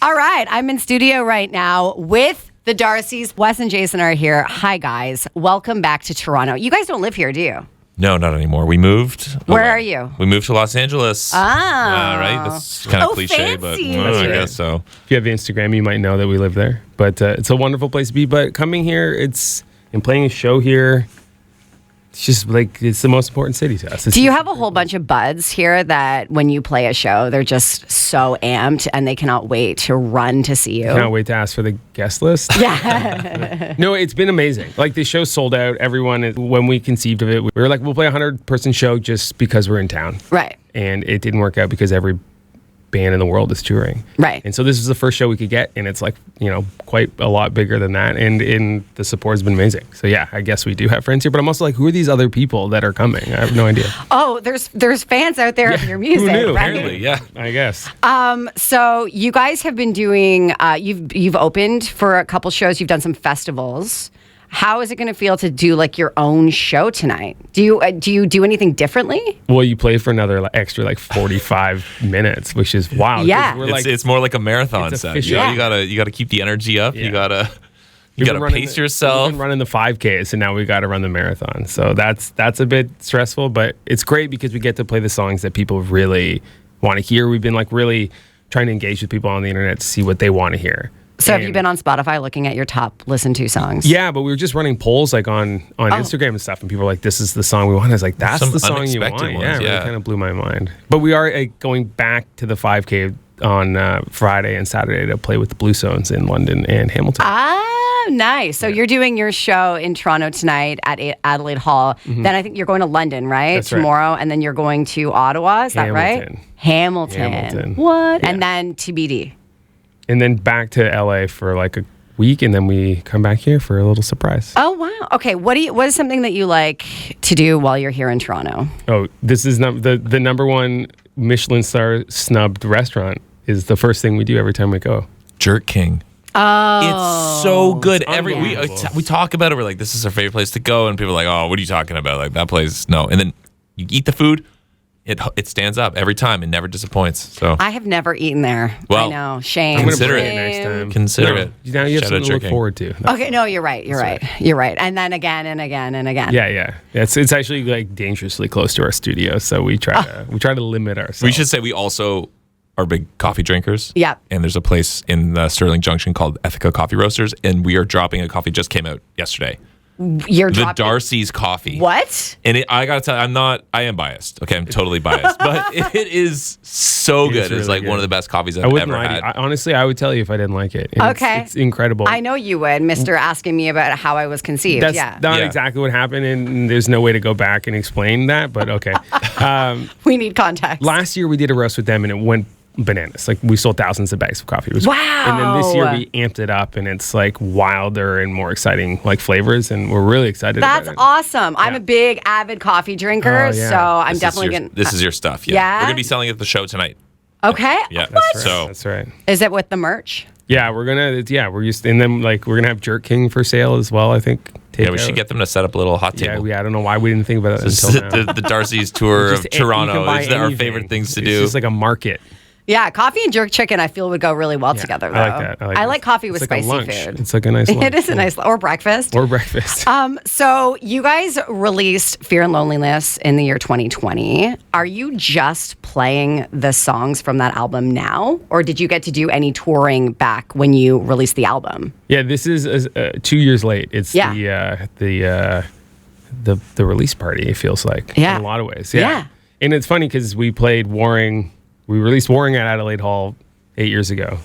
All right, I'm in studio right now with the Darcys. Wes and Jason are here. Hi, guys. Welcome back to Toronto. You guys don't live here, do you? No, not anymore. We moved. Where are you? We moved to Los Angeles. Right? That's kind of cliche, fancy. but I guess so. If you have Instagram, you might know that we live there. But it's a wonderful place to be. But coming here, and playing a show here, it's just like, it's the most important city to us. Do you have a whole bunch of buds here that when you play a show, they're just so amped and they cannot wait to run to see you? Can't wait to ask for the guest list. Yeah. No, it's been amazing. Like, the show sold out. Everyone, when we conceived of it, we were like, we'll play a 100-person show just because we're in town. Right. And it didn't work out because every band in the world is touring. Right. And so this is the first show we could get, and it's like, quite a lot bigger than that. And the support has been amazing. So yeah, I guess we do have friends here, but I'm also like, who are these other people that are coming? I have no idea. Oh, there's fans out there of your music. Who knew? Right? Apparently, yeah. I guess. So you guys have been doing, you've opened for a couple shows, you've done some festivals. How is it going to feel to do like your own show tonight? Do you do anything differently? Well, you play for another extra 45 minutes, which is wild. Yeah. It's more like a marathon set. official. You gotta keep the energy up. Yeah. You gotta pace We've yourself. been running the 5Ks, and now we got to run the marathon. So that's a bit stressful, but it's great because we get to play the songs that people really want to hear. We've been really trying to engage with people on the internet to see what they want to hear. So have you been on Spotify looking at your top listened to songs? Yeah, but we were just running polls on Instagram and stuff, and people were like, "This is the song we want." I was like, "That's the song you want." Ones, yeah, it kind of blew my mind. But we are going back to the 5K on Friday and Saturday to play with the Blue Zones in London and Hamilton. Ah, nice. So you're doing your show in Toronto tonight at Adelaide Hall. Mm-hmm. Then I think you're going to London, right? That's tomorrow, and then you're going to Ottawa. Is that right? Hamilton. What? Yeah. And then TBD. And then back to LA for a week, and then we come back here for a little surprise. Oh wow! Okay, what is something that you like to do while you're here in Toronto? Oh, this is the number one Michelin star snubbed restaurant is the first thing we do every time we go. Jerk King. Oh, it's so good. We talk about it. We're like, this is our favorite place to go, and people are like, oh, what are you talking about? Like, that place, no. And then you eat the food. It stands up every time and never disappoints. So I have never eaten there. Well, I know. Shame. I'm going to Consider bring it next time. Consider it. Now you have something to look forward to. Okay, no, you're right. You're right. You're right. And then again and again and again. Yeah. It's actually dangerously close to our studio, so we try to limit ourselves. We should say we also are big coffee drinkers. Yeah. And there's a place in Sterling Junction called Ethica Coffee Roasters, and we are dropping a coffee just came out yesterday. You're the Darcys coffee. What? And I gotta tell you, I am biased. Okay, I'm totally biased, but it is so good. It's really one of the best coffees I've ever had. Honestly, I would tell you if I didn't like it. It's incredible. I know you would, Mr. Asking me about how I was conceived. That's not exactly what happened, and there's no way to go back and explain that. But okay, we need context. Last year we did a roast with them, and it went bananas. We sold thousands of bags of coffee. It was, wow. And then this year we amped it up, and it's wilder and more exciting flavors, and we're really excited about it. That's awesome. Yeah. I'm a big avid coffee drinker, so I'm definitely going to... This is your stuff, yeah. We're going to be selling it at the show tonight. Okay. Yeah. That's right. Is it with the merch? Yeah, we're gonna have Jerk King for sale as well, I think. We should get them to set up a little hot table. Yeah, I don't know why we didn't think about it until now. The Darcys tour of Toronto is our favorite things to do. It's just like a market. Yeah, coffee and jerk chicken I feel would go really well together, though. I like that. I like coffee with spicy food. It's like a nice lunch. It is a nice or breakfast. So you guys released Fear and Loneliness in the year 2020. Are you just playing the songs from that album now? Or did you get to do any touring back when you released the album? Yeah, this is 2 years late. It's the release party, it feels like. Yeah. In a lot of ways. Yeah. And it's funny because we played Warring. We released Warring at Adelaide Hall 8 years ago.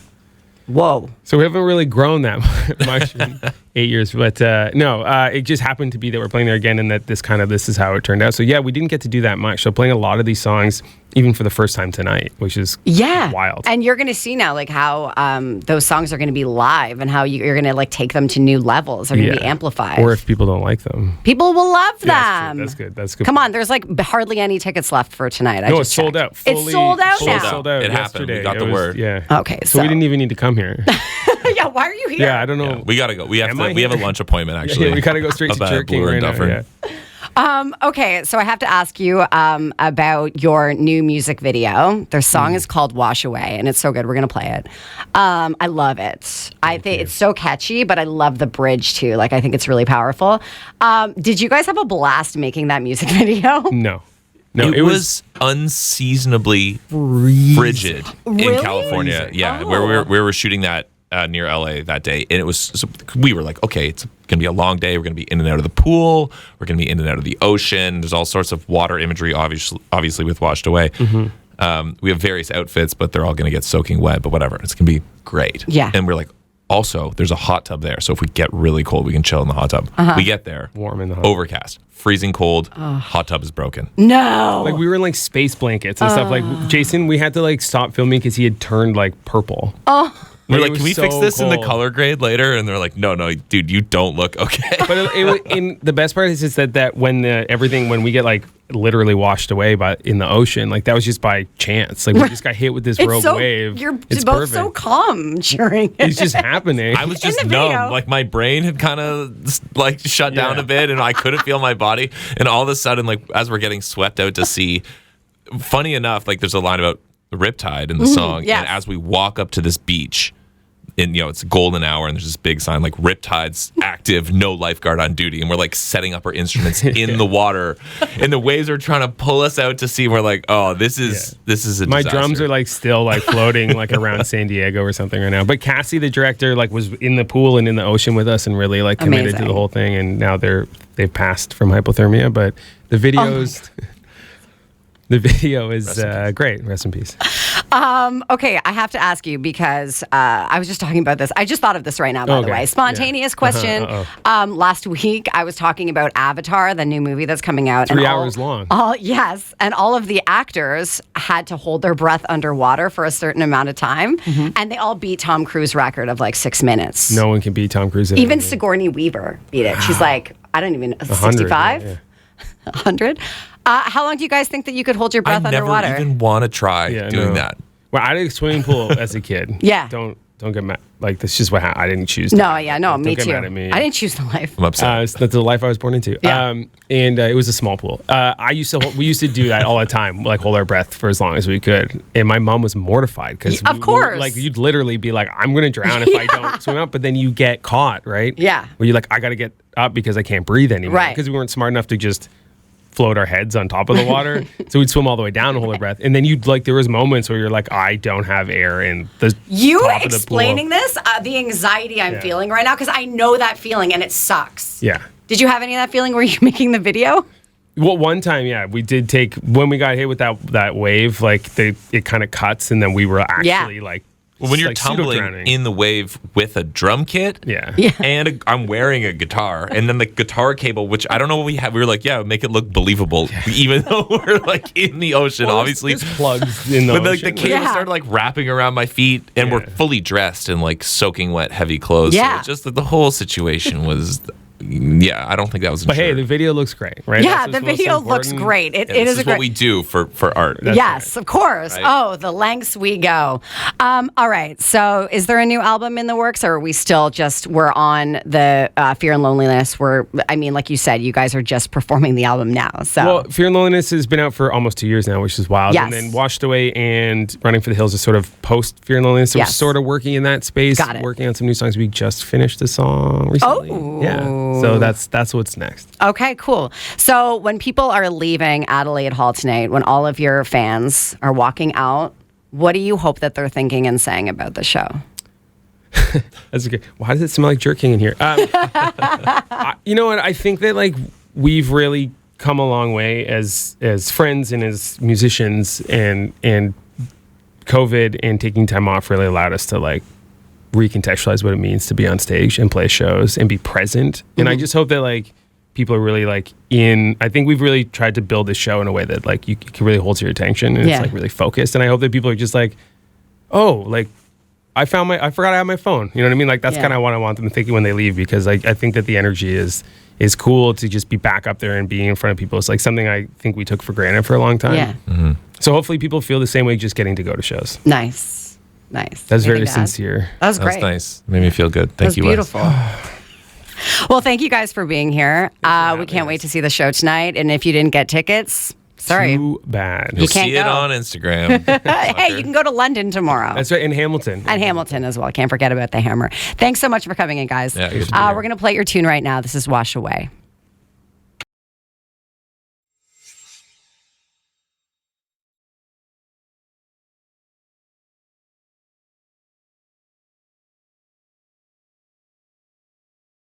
Whoa. So we haven't really grown that much in 8 years. But it just happened to be that we're playing there again, and that this is how it turned out. So yeah, we didn't get to do that much. So playing a lot of these songs, even for the first time tonight, which is wild. And you're going to see now how those songs are going to be live, and how you're going to take them to new levels. They're going to be amplified. Or if people don't like them. People will love them. That's good. Come on, there's hardly any tickets left for tonight. It's sold out. It's sold out now. Sold out. It happened. We got the word. Yeah. Okay. So we didn't even need to come here. Yeah, why are you here? Yeah, I don't know. Yeah, we gotta go. We have a lunch appointment actually. Yeah, we gotta go straight to Jerk King right now. Yeah. Okay, so I have to ask you about your new music video. Their song is called Wash Away, and it's so good. We're going to play it. I love it. I think it's so catchy, but I love the bridge too. Like, I think it's really powerful. Did you guys have a blast making that music video? No, it was unseasonably frigid in California. Yeah, where we were shooting that near LA that day, and it was. So we were like, okay, it's gonna be a long day. We're gonna be in and out of the pool. We're gonna be in and out of the ocean. There's all sorts of water imagery, obviously with Washed Away. We have various outfits, but they're all gonna get soaking wet. But whatever, it's gonna be great. Yeah, and we're like. Also, there's a hot tub there, so if we get really cold, we can chill in the hot tub. We get there, warm in the hot overcast, freezing cold, hot tub is broken. No. Like, we were in like space blankets and stuff. Like, Jason, we had to like stop filming because he had turned like purple. We're like, can we fix this in the color grade later? And they're like, no, dude, you don't look okay. But in the best part is just that when when we get like literally washed away in the ocean, like that was just by chance. Like, we just got hit with this rogue wave. You're both so calm during it. It's just happening. I was just numb. Like, my brain had kind of like shut down a bit, and I couldn't feel my body. And all of a sudden, like, as we're getting swept out to sea, funny enough, like, there's a line about the riptide in the song, and as we walk up to this beach. And, it's a golden hour, and there's this big sign like "Riptide's active, no lifeguard on duty," and we're like setting up our instruments in the water, and the waves are trying to pull us out to sea. And we're like, "Oh, this is a disaster." My drums are like still like floating like around San Diego or something right now. But Cassie, the director, like was in the pool and in the ocean with us, and really like committed to the whole thing. And now they've passed from hypothermia, but the videos. The video is great. Rest in peace. Okay, I have to ask you because I was just talking about this. I just thought of this right now, by the way. Spontaneous question. Last week, I was talking about Avatar, the new movie that's coming out. 3 hours long. Yes, and all of the actors had to hold their breath underwater for a certain amount of time, and they all beat Tom Cruise's record of like 6 minutes. No one can beat Tom Cruise. Even Sigourney Weaver beat it. She's like, I don't even, 65? 100? How long do you guys think that you could hold your breath underwater? I never even want to try doing that. Well, I did a swimming pool as a kid. Yeah. Don't get mad. Like, that's just what happened. I didn't choose. Me too. Don't get mad at me. I didn't choose the life. I'm upset. That's the life I was born into. Yeah. And it was a small pool. We used to do that all the time, like hold our breath for as long as we could. And my mom was mortified because, of course, like you'd literally be like, "I'm going to drown if I don't swim up," but then you get caught, right? Yeah. Where you're like, "I got to get up because I can't breathe anymore," right? Because we weren't smart enough to just float our heads on top of the water. So we'd swim all the way down and hold our breath. And then there was moments where you're like, I don't have air in the top of the explaining this, the anxiety I'm feeling right now, because I know that feeling and it sucks. Yeah. Did you have any of that feeling? Were you making the video? Well, one time, we did take, when we got hit with that wave, like it kind of cuts and then we were actually like, well, when you're tumbling in the wave with a drum kit, and I'm wearing a guitar, and then the guitar cable, which I don't know what we have, we were like, make it look believable, even though we're like in the ocean, obviously. There's plugs in the ocean. But the cable started like wrapping around my feet, and we're fully dressed in like soaking wet, heavy clothes. Yeah. So just the whole situation was... I don't think that was. But hey, the video looks great, right? Yeah, the video looks great. It is what we do for art. Yes, of course. Right? Oh, the lengths we go. All right. So, is there a new album in the works, or are we still we're on the Fear and Loneliness? Like you said, you guys are just performing the album now. So, well, Fear and Loneliness has been out for almost 2 years now, which is wild. Yes. And then Washed Away and Running for the Hills is sort of post Fear and Loneliness. So we're sort of working in that space. Got it. Working on some new songs. We just finished a song recently. Oh, yeah. So that's what's next. Okay, cool. So when people are leaving Adelaide Hall tonight, when all of your fans are walking out, what do you hope that they're thinking and saying about the show? That's okay. Why does it smell like jerking in here? You know what? I think that like we've really come a long way as friends and as musicians, and COVID and taking time off really allowed us to like recontextualize what it means to be on stage and play shows and be present. And I just hope that like people are really like I think we've really tried to build this show in a way that like you can really hold your attention and it's like really focused. And I hope that people are just like, oh, like I forgot I have my phone. You know what I mean? Like that's kind of what I want them thinking when they leave, because I think that the energy is cool to just be back up there and being in front of people. It's like something I think we took for granted for a long time. Yeah. Mm-hmm. So hopefully people feel the same way just getting to go to shows. Nice. That's very sincere. That was great. That's nice. Made me feel good. Thank you, Beautiful. Well, thank you guys for being here. We can't wait to see the show tonight. And if you didn't get tickets, sorry. Too bad. You'll can't see it go. on Instagram. Hey, you can go to London tomorrow. That's right, in Hamilton. And Hamilton as well. Can't forget about the Hammer. Thanks so much for coming in, guys. Yeah, good to be We're going to play your tune right now. This is Wash Away.